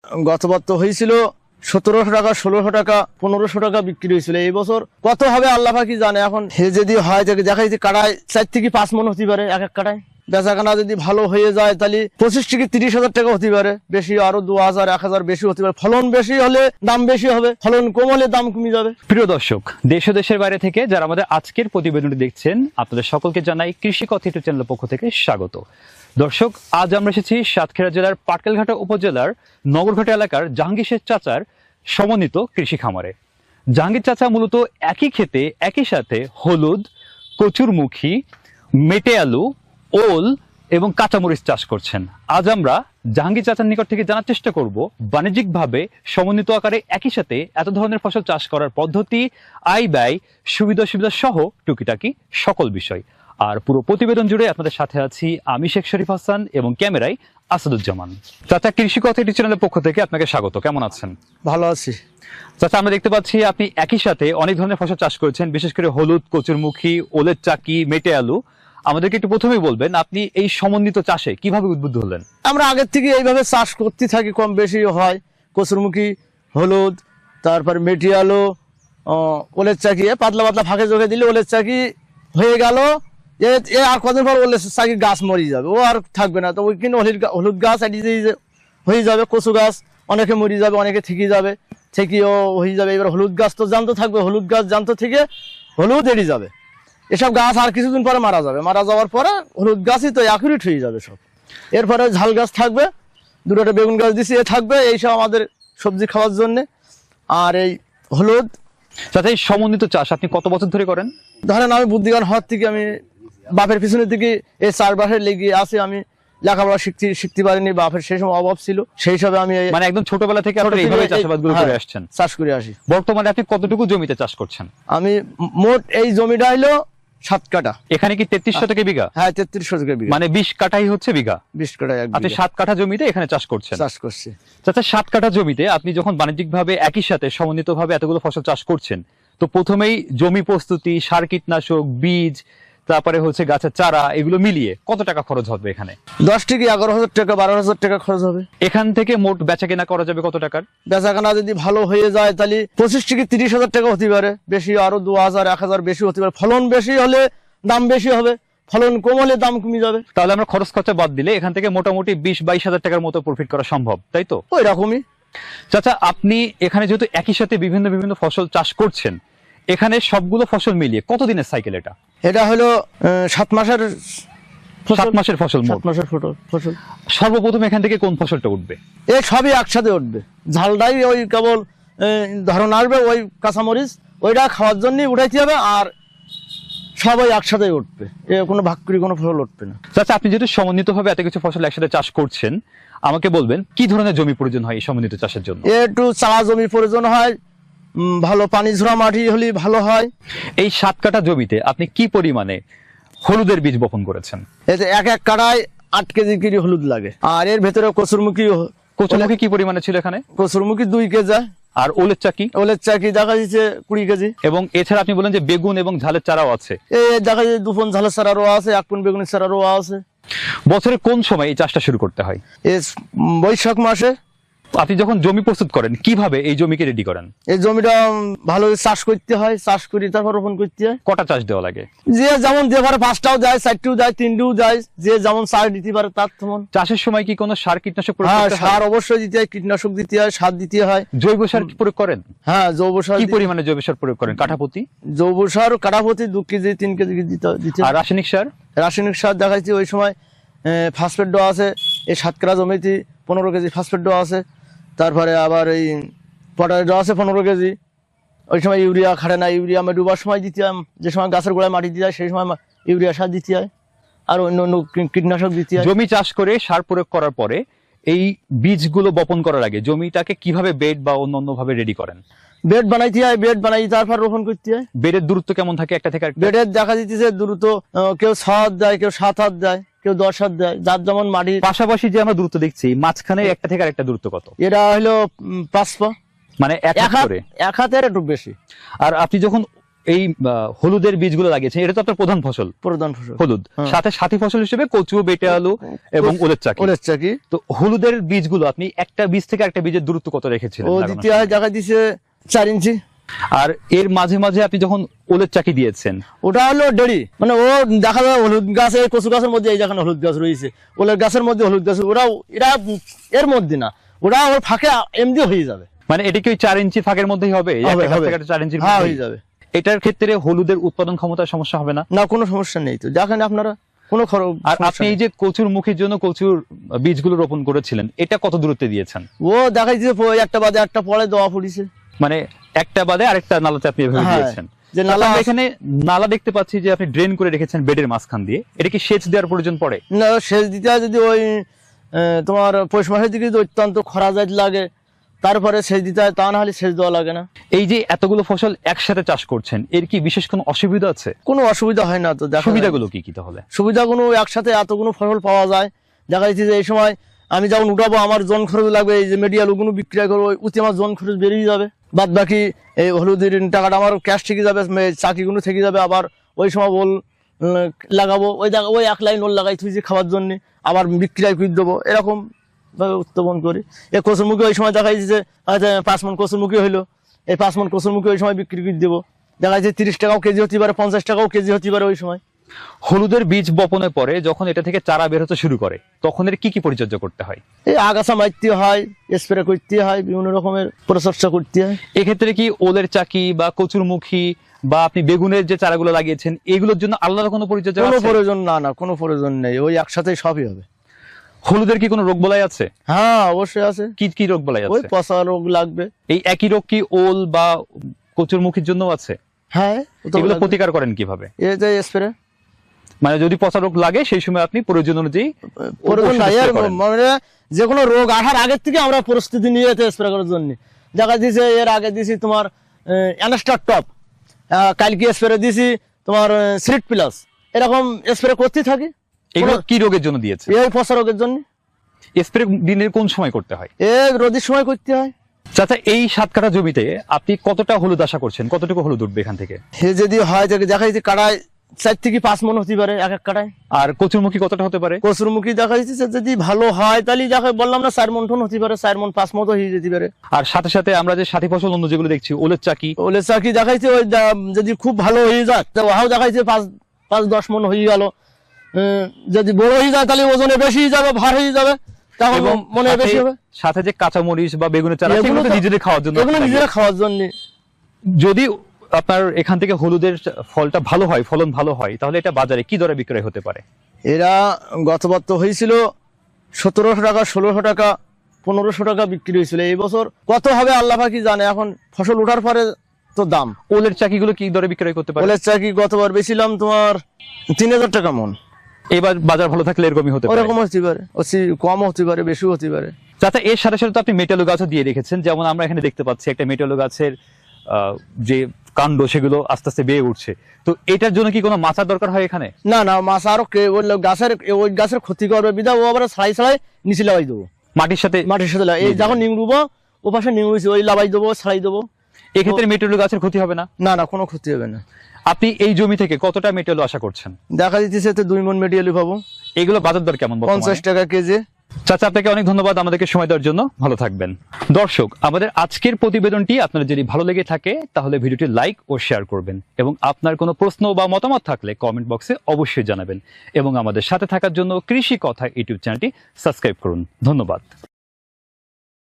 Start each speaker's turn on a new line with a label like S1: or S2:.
S1: গতবার তো হয়েছিল 1700 টাকা, 1600 টাকা, 1500 টাকা বিক্রি হয়েছিল। এই বছর কত হবে আল্লাহ পাকি জানে। এখন হে যদি হয় দেখা যাচ্ছে কাটায় 4 থেকে 5 মণ হতে পারে এক এক কাটায়। বেচাকেনা যদি ভালো হয়ে যায় তাহলে 25 থেকে 30,000 টাকা হতে পারে, বেশি আরো 2000 1000 বেশি হতে পারে। ফলন বেশি হলে দাম বেশি হবে, ফলন কম হলে দাম কমে যাবে।
S2: প্রিয় দর্শক, দেশ ও দেশের বাইরে থেকে যারা আমাদের আজকের প্রতিবেদনটি দেখছেন, আপনাদের সকলকে জানাই কৃষি কথা ইউটিউব চ্যানেলের পক্ষ থেকে স্বাগত। দর্শক, আজ আমরা এসেছি সাতক্ষীরা জেলার পাটকেলঘাটা উপজেলার নগরঘাটা এলাকার জাহাঙ্গীর শেখ চাচার সমন্বিত কৃষি খামারে। জাহাঙ্গীর চাচা মূলত একই ক্ষেতে একই সাথে হলুদ, কচুরমুখী, মেটে আলু, ওল এবং কাঁচামরিচ চাষ করছেন। আজ আমরা জাহাঙ্গীর চাচার নিকট থেকে জানার চেষ্টা করব বাণিজ্যিকভাবে সমন্বিত আকারে একই সাথে এত ধরনের ফসল চাষ করার পদ্ধতি, আয় ব্যয়, সুবিধা সহ টুকিটাকি সকল বিষয়। আর পুরো প্রতিবেদন জুড়ে আপনাদের সাথে আছি আমি শেখ শরীফ হাসান এবং ক্যামেরায় আসাদুজ্জামান। চাচা, কৃষি কথা ইউটিউব চ্যানেলের পক্ষ থেকে আপনাকে স্বাগত। কেমন আছেন?
S1: ভালো আছি
S2: চাচা। আমরা দেখতে পাচ্ছি আপনি একই সাথে অনেক ধরনের ফসল চাষ করেছেন, বিশেষ করে হলুদ, কচুরমুখী, ওলের চাকি, মেটে আলু। আমাদেরকে একটু প্রথমেই বলবেন আপনি এই সমন্বিত চাষে কিভাবে উদ্বুদ্ধ হলেন?
S1: আমরা আগের থেকে এইভাবে চাষ করতে থাকি, কম বেশি হয়। কচুরমুখী, হলুদ, তারপরে মেটে আলু, ওলের চাকি, পাতলা পাতলা ফাঁকে জোগে দিলে ওলের চাকি হয়ে গেল। এ আর কদিন পর ওলের চাকি গাছ মরে যাবে, ও আর থাকবে না। তো ওই কিন্তু হলুদ গাছ হয়ে যাবে, কচু গাছ অনেকে মরে যাবে, অনেকে থেকে যাবে, থেকেও হয়ে যাবে। এবার হলুদ গাছ তো জানতো থাকবে, হলুদ গাছ জানতো থেকে হলুদ এড়িয়ে যাবে। এসব গাছ আর কিছুদিন পরে মারা যাবে, মারা যাওয়ার পরে হলুদ গাছই তো অ্যাকুরেট হয়ে যাবে সব। এরপরে ঝাল গাছ থাকবে, দুটো বেগুন গাছ দিছি এ থাকবে, এইসব আমাদের সবজি খাওয়ার জন্যে। আর এই হলুদ।
S2: চাচা, এই সমন্বিত চাষ আপনি কত বছর ধরে করেন?
S1: ধরেন আমি বুদ্ধিজ্ঞান হওয়ার থেকে আমি বাপের পিছনের দিকে এই 4 বছর লেগে আছে। আমি লেখাপড়া শিখতে পারিনি, বাপের সেই সময় অভাব ছিল, সেই হিসাবে আমি
S2: মানে একদম ছোটবেলা থেকে আপনি এইভাবে চাষাবাদগুলো করে আসছেন?
S1: চাষ করে আসি।
S2: বর্তমানে আপনি কতটুকু জমিতে চাষ করছেন?
S1: আমি মোট এই জমিটা হলো 7 কাঠা।
S2: এখানে কি 33 শতকে বিঘা?
S1: হ্যাঁ, 33 শতকে বিঘা,
S2: মানে 20 কাঠাই হচ্ছে বিঘা।
S1: 20 কাঠা এক
S2: আপনি
S1: বিঘা।
S2: 7 কাঠা জমিতে এখানে চাষ করছেন?
S1: চাষ করছি।
S2: চাচা, 7 কাঠা জমিতে আপনি যখন বাণিজ্যিকভাবে একই সাথে সমন্বিতভাবে এতগুলো ফসল চাষ করছেন, তো প্রথমেই জমি প্রস্তুতি, সার, কীটনাশক, বীজ, তারপরে হচ্ছে গাছের চারা, এগুলো মিলিয়ে কত টাকা খরচ হবে এখানে?
S1: 10 থেকে 11,000 টাকা, 12,000 টাকা খরচ হবে।
S2: এখান থেকে মোট বেচা কেনা করা যাবে কত টাকার?
S1: বেচাকেনা যদি ভালো হয়ে যায় তাহলে 25 থেকে 30,000 টাকা হতে পারে, বেশি আরো 2000 1000 বেশি হতে পারে। ফলন বেশি হলে দাম বেশি হবে, ফলন কম হলে দাম কমে যাবে।
S2: তাহলে আমরা খরচ খরচা বাদ দিলে এখান থেকে মোটামুটি 20-22 টাকার মতো প্রফিট করা সম্ভব, তাই তো?
S1: ওই রকমই।
S2: চাচা, আপনি এখানে যেহেতু একই সাথে বিভিন্ন ফসল চাষ করছেন, এখানে সবগুলো ফসল মিলিয়ে কতদিনের সাইকেল এটা?
S1: এটা হলো 7 মাসের
S2: 7 মাসের ফসল।
S1: 7 মাসের ফসল।
S2: সর্বপ্রথম এখান থেকে কোন ফসলটা উঠবে?
S1: এই সবই একসাথে উঠবে। ঝালটাই ওই কেবল ধরন আসবে, ওই কাঁচামরিচ ওইটা খাওয়ার জন্যই উঠাইতে হবে, আর সবাই একসাথে উঠবে, এ কোনো ভাগ করে কোনো ফসল উঠবে না।
S2: চাচা, আপনি যেহেতু সমন্বিতভাবে এত কিছু ফসল একসাথে চাষ করছেন, আমাকে বলবেন কি ধরনের জমি প্রয়োজন হয় এই সমন্বিত চাষের জন্য?
S1: একটু চারা জমি প্রয়োজন হয়, ভালো পানি ঝরা মাটি হলে ভালো হয়।
S2: এই 7 কাঠা জমিতে আপনি কি পরিমাণে হলুদের বীজ বপন করেছেন?
S1: এতে এক কাঠায় 8 কেজি করে হলুদ লাগে। আর এর ভেতরে কচুরমুখী
S2: কি পরিমাণে ছিল এখানে?
S1: কচুরমুখী 2 কেজি।
S2: আর ওলের চাকি?
S1: ওলের চাকি দেখা যাচ্ছে 20 কেজি।
S2: এবং এছাড়া আপনি বলেন যে বেগুন এবং ঝালের চারাও আছে?
S1: এই দেখা যাচ্ছে 2 পন ঝালের চারা রোয়া আছে, 1 পন বেগুনের চারা রোয়া আছে।
S2: বছরে কোন সময় এই চাষটা শুরু করতে হয়?
S1: এই বৈশাখ মাসে।
S2: আপনি যখন জমি প্রস্তুত করেন কিভাবে এই জমিকে রেডি করেন?
S1: এই জমিটা ভালো চাষ করতে হয়, চাষ করি তারপর রোপণ করতে হয়।
S2: কটা চাষ দেওয়া লাগে?
S1: যে যেমন যে পারে 5টাও যায়, 4টিও যায়, 3টিও যায়, যে যেমন সার দিতে পারে তার তেমন।
S2: চাষের সময় কি কোনো সার, কীটনাশক প্রয়োগ করতে হয়?
S1: সার অবশ্যই দিতে হয়, কীটনাশক দিতে হয়, সার দিতে হয়।
S2: জৈব সার প্রয়োগ করেন?
S1: হ্যাঁ, জৈব সার।
S2: কি পরিমাণে জৈব সার প্রয়োগ করেন কাঠাপ্রতি?
S1: জৈব সার কাঠাপ্রতি 2 কেজি 3 কেজি দিতে হয়।
S2: আর রাসায়নিক সার?
S1: রাসায়নিক সার দেখাচ্ছি ওই সময় ফসফেট দেওয়া আছে। এই 7 কাঠা জমিতে 15 কেজি ফসফেট দেওয়া আছে। তারপরে আবার এই পটাশ দেওয়া আছে 15 কেজি। ওই সময় ইউরিয়া খাটে না, ইউরিয়া আমি ডুবার সময় দিতে হয়, যে সময় গাছের গোড়ায় মাটি দিতে হয় সেই সময় ইউরিয়া সার দিতে হয়, আর অন্য অন্য কীটনাশক দিতে হয়।
S2: জমি চাষ করে সার প্রয়োগ করার পরে এই বীজগুলো বপন করার আগে জমিটাকে কিভাবে বেড বা অন্য ভাবে রেডি করেন?
S1: বেড বানাইতে হয়, বেড বানাই তারপর রোপণ করতে হয়।
S2: বেডের দূরত্ব কেমন থাকে একটা থেকে আরেকটা?
S1: বেডের দেখা যাচ্ছে দূরত্ব কেউ 6 হাত দেয়, কেউ 7 হাত দেয়, কেউ 10 হাত দেয়, যার যেমন মাটি।
S2: পাশাপাশি যে আমরা দূরত্ব দেখছি, মাঝখানে একটা থেকে আরেকটা দূরত্ব কত?
S1: এরা হলো 5 পা,
S2: মানে 1 হাত করে।
S1: 1 হাতের একটু বেশি।
S2: আর আপনি যখন এই হলুদের বীজগুলো লাগিয়েছেন, এটা তো আপনার প্রধান ফসল
S1: প্রধান ফসল
S2: হলুদ,
S1: হ্যাঁ।
S2: সাথে সাথী ফসল হিসেবে কচু, বেটে আলু এবং ওলের চাকি।
S1: ওলের চাকি।
S2: তো হলুদের বীজগুলো আপনি একটা বীজ থেকে একটা বীজের দূরত্ব কত রেখেছিলেন
S1: ও
S2: লাগানোর
S1: দ্বিতীয়
S2: সময়?
S1: দেখা দিছে 4 ইঞ্চি।
S2: আর এর মাঝে মাঝে আপনি যখন ওলের চাকি দিয়েছেন,
S1: ওটা হলো দেরি, মানে ও দেখা যায় হলুদ গাছে, কচু গাছের মধ্যে এই যেখানে হলুদ গাছ রয়েছে, ওলের গাছের মধ্যে হলুদ গাছ, ওরাও এরা এর মধ্যে না, ওরা ওর ফাঁকে এমনি হয়ে যাবে।
S2: মানে এটা কি ওই 4 ইঞ্চি ফাঁকের মধ্যেই হবে? এই
S1: হবে,
S2: একটা গাছ
S1: হবে।
S2: থেকে একটা 4 ইঞ্চির
S1: হ্যাঁ,
S2: মধ্যেই?
S1: হয়ে যাবে।
S2: এটার ক্ষেত্রে হলুদের উৎপাদন ক্ষমতার সমস্যা হবে না?
S1: না, কোনো সমস্যা নেই তো, দেখেন আপনারা কোনো
S2: আর আপনি এই যে কচুর মুখের জন্য কচুর বীজগুলো রোপণ করেছিলেন, এটা কত দূরত্বে দিয়েছেন?
S1: ও দেখাইছে একটা বাদে একটা পরে দেওয়া পড়িছে।
S2: মানে একটা বাদে আরেকটা নালাতে আপনি এভাবে
S1: হ্যাঁ,
S2: দিয়েছেন?
S1: যে
S2: নালা,
S1: নালা
S2: আমরা এখানে নালা দেখতে পাচ্ছি যে আপনি ড্রেন করে রেখেছেন বেডের মাঝখান দিয়ে, এটা কি সেচ দেওয়ার প্রয়োজন পড়ে?
S1: না, সেচ দিতে হয় যদি ওই তোমার পৌষ মাসের দিকে যদি অত্যন্ত খরা যাইতে লাগে, তারপরে সেচ দিতে হয়, তা না হলে সেচ দেওয়া লাগে না।
S2: এই যে এতগুলো ফসল একসাথে চাষ করছেন, এর কি বিশেষ কোনো অসুবিধা আছে?
S1: কোনো অসুবিধা হয় না তো।
S2: সুবিধাগুলো কি কি তাহলে?
S1: সুবিধাগুলো একসাথে এতগুলো ফসল পাওয়া যায়। দেখা যাচ্ছে যে এই সময় আমি যখন উঠাবো, আমার জন খরচ লাগবে, এই যে মেডিয়াল ওগুলো বিক্রি করবো, ওতে আমার জন খরচ বেরিয়ে যাবে। বাদ বাকি এই হলুদের টাকাটা আমার ক্যাশ থেকে যাবে, চাকিগুলো থেকে যাবে। আবার ওই সময় ওল লাগাবো, ওই 1 লাইন ওল লাগাই থুইছি খাওয়ার জন্য, আবার বিক্রি করে দেবো, এরকম ভাবে উৎপাদন করি। এই কচুরমুখী ওই সময় দেখা যাচ্ছে 5 মণ কচুরমুখী হইলো, এই 5 মণ কচুরমুখী ওই সময় বিক্রি করে দেবো। দেখা যাচ্ছে 30 টাকাও কেজি হতে পারে, 50 টাকাও কেজি হতে পারে ওই সময়।
S2: হলুদের বীজ বপনের পরে যখন এটা থেকে চারা বের হতে শুরু করে, তখন এর কি কি পরিচর্যা করতে হয়?
S1: এই আগাছা মারতে হয়, স্প্রে করতে হয়, বিভিন্ন রকমের পরিচর্যা করতে হয়।
S2: এক্ষেত্রে কি ওলের চাকি বা কচুরমুখী বা আপনি বেগুনের যে চারাগুলো লাগিয়েছেন, এগুলোর জন্য আলাদা কোনো পরিচর্যা
S1: কোনো
S2: আছে?
S1: প্রয়োজন না, কোনো প্রয়োজন নেই, ওই একসাথে সবই হবে।
S2: হলুদের কি কোনো রোগ বলাই আছে?
S1: হ্যাঁ, অবশ্যই আছে।
S2: কি কি রোগ বলাই
S1: ওই
S2: আছে?
S1: পচা রোগ লাগবে।
S2: এই একই রোগ কি ওল বা কচুরমুখীর জন্য আছে?
S1: হ্যাঁ, ও তো
S2: এগুলো
S1: লাগবে।
S2: প্রতিকার করেন কিভাবে?
S1: এই যে স্প্রে
S2: মানে যদি পচা রোগ লাগে সেই সময় আপনি প্রয়োজন অনুযায়ী
S1: প্রয়োজন
S2: ওষুধ
S1: নাই,
S2: spray
S1: এর
S2: করেন।
S1: মানে যে কোনো রোগ আসার আগের থেকে আমরা প্রস্তুতি নিয়ে স্প্রে করার জন্য। দেখা দিয়েছে এর আগে দিয়েছি তোমার অ্যানাস্টার টপ, কালকে স্প্রে দিয়েছি তোমার সিট প্লাস, এরকম স্প্রে করতে থাকি।
S2: এগুলো কি রোগের জন্য দিয়েছে?
S1: এই পচা রোগের জন্য।
S2: স্প্রে দিনের কোন সময় করতে হয়?
S1: রোদের সময় করতে হয়।
S2: চাচা, এই 7 কাঠা জমিতে আপনি কতটা হলুদ আশা করছেন? কতটুকু হলুদ উঠবে এখান থেকে?
S1: সে যদি হয় দেখা যাচ্ছে কাটায় 4 থেকে 5 মণ হতে পারে এক কাটায়।
S2: আর কচুরমুখী কতটা হতে পারে?
S1: কচুরমুখী দেখা যাচ্ছে যদি ভালো হয় তাহলে দেখা বললাম না 4 মণ টন হতে পারে, 4 মণ 5 মতো হয়ে যেতে পারে।
S2: আর সাথে সাথে আমরা যে সাথী ফসল অন্য যেগুলো দেখছি, ওলের চাকি,
S1: ওলে চাকি দেখাইছে ওই যদি খুব ভালো হয়ে যায় তো ওহাও দেখাইছে 5-10 মণ হয়ে গেল। যদি বড় হয়ে যায় তাহলে ওজনে বেশি যাবে, ভার হয়ে যাবে, তখন
S2: এবং
S1: মনে বেশি হবে।
S2: সাথে যে কাঁচামরিচ বা বেগুনের চারা,
S1: এগুলো
S2: সেগুলো তো
S1: তো-
S2: নিজেদের খাওয়ার জন্য
S1: এগুলো
S2: লাগে।
S1: নিজেরা খাওয়ার জন্য।
S2: যদি আপনার এখান থেকে হলুদের ফলটা ভালো হয়, ফলন ভালো হয়, তাহলে এটা বাজারে কি দরে বিক্রয় হতে পারে?
S1: এরা গতবার তো হয়েছিল 1700 টাকা, 1600 টাকা, 1500 টাকা বিক্রি হয়েছিল। এই বছর কত হবে আল্লাহ পাকি জানে। এখন ফসল ওঠার পরে তো দাম।
S2: ওলের চাকিগুলো কি দরে বিক্রয় করতে পারে?
S1: ওলের চাকি গতবার বেছিলাম তোমার 3000 টাকা মন।
S2: এবার বাজার ভালো থাকলে এরকমই হতে পারে।
S1: ওরকম হতে পারে, কম হতে পারে, বেশিও হতে পারে।
S2: চাচা, এর সাথে সাথে তো আপনি মেটালো গাছও দিয়ে রেখেছেন, যেমন আমরা এখানে দেখতে পাচ্ছি একটা মেটালো গাছের যে কাণ্ড, সেগুলো আস্তে আস্তে বেয়ে উঠছে। তো এটার জন্য কি কোনো মাচার দরকার হয় এখানে?
S1: না, মাছ আরো ওই গাছের ক্ষতি করবে বিধা, ও আবার ছাড়াই নিচে লাগাই দেবো,
S2: মাটির সাথে
S1: এই যখন নিংড়ুবো ও পাশে নিংড়ুছি, ওই লাগাই দেবো, ছাড়াই দেবো।
S2: এক্ষেত্রে মেটালো গাছের ক্ষতি হবে না?
S1: না, কোনো ক্ষতি হবে না।
S2: আপনি এই জমি থেকে কতটা মেটালো আশা করছেন?
S1: দেখা দিতেছে তো 2 মণ মেডিয়ালি পাবো।
S2: এগুলো বাজার দর কেমন বর্তমানে?
S1: 50 টাকা কেজি।
S2: চাচা, আপনাকে অনেক ধন্যবাদ আমাদেরকে সময় দেওয়ার জন্য। ভালো থাকবেন। দর্শক, আমাদের আজকের প্রতিবেদনটি আপনার যদি ভালো লেগে থাকে তাহলে ভিডিওটি লাইক ও শেয়ার করবেন, এবং আপনার কোনো প্রশ্ন বা মতামত থাকলে কমেন্ট বক্সে অবশ্যই জানাবেন, এবং আমাদের সাথে থাকার জন্য কৃষি কথা ইউটিউব চ্যানেলটি সাবস্ক্রাইব করুন। ধন্যবাদ।